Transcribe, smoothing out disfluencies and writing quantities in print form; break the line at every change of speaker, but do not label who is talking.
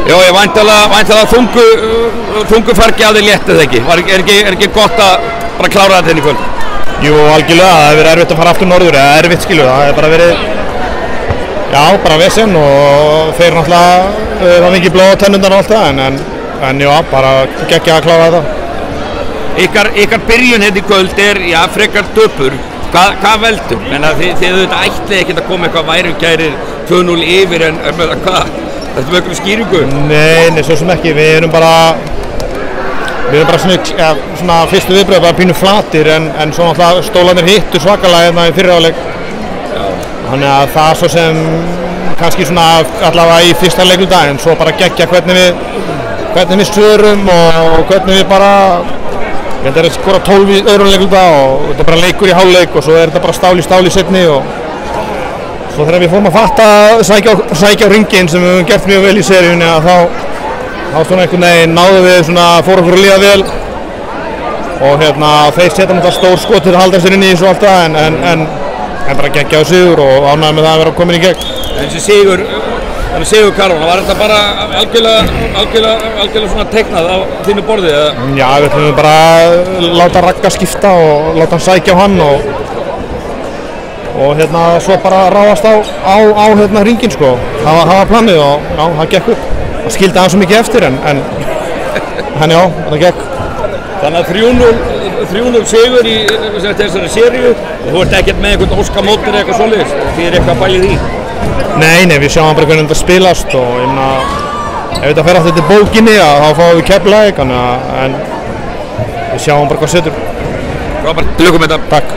Já, ég væntanlega þungu fargi af þig létt eða ekki. Er ekki gott að bara klára þetta inn í kvöld?
Jú, algjörlega, það hefur verið erfitt að fara aftur norður, eða erfitt skilur, það hefur bara verið, já, bara vesen og þeir náttúrulega, það var mikið blóð á tennundan og allt það, en já, bara geggja að klára þetta.
Ykkar byrjun hérna í kvöld já, frekar döpur. Hvað veldur? Þið auðvitað ætlið ekkert að koma eitthvað værukærir 2-0 yfir en hvað? Þetta með einhverju skýringu?
Nei, svo sem ekki. Við erum bara svona fyrstu viðbröð bara pínu flatir en svo náttúrulega stólarnir hittu svakalega hérna í fyrri hálfleik. Þannig að það svo sem kannski svona allavega í fyrsta leikluta en svo bara geggja hvernig við svörum og hvernig við bara ég held að það er skora 12 í öðrum leikluta og þetta er bara leikur í hálfleik og svo er þetta bara stál í seinni og svo þegar við fórum að fatta sækja á hringinn sem við höfum gert mjög vel í seríunni að þá svona einhvern veginn náðum við svona fór okkur að líða vel og þeir setja náttúrulega stór skot til að halda sér inn í þessu og allt það en bara geggja á sigur og ánægði með það að vera komin í gegn.
Þessi sigur Karol, var þetta bara algjörlega svona teiknað á þínu borði eða?
Já, við ætlum bara að láta Ragga skipta og láta hann sækja á hann og svo bara ráðast á hringinn sko. Það var planið og já, það gekk upp. Það skildi hann svo mikið eftir en já, það gekk.
Þannig að 3-0 sigur í þessari seríu og þú ert ekkert með einhvern óskamótur eða eitthvað svoleiðis, því eitthvað bælið í?
Nei, við sjáum bara hvernig þetta spilast og ef þetta fer aftur til bókinni þá fáum við Keflavík en við sjáum bara hvað setur.
Robert, til lukku með þetta.
Takk.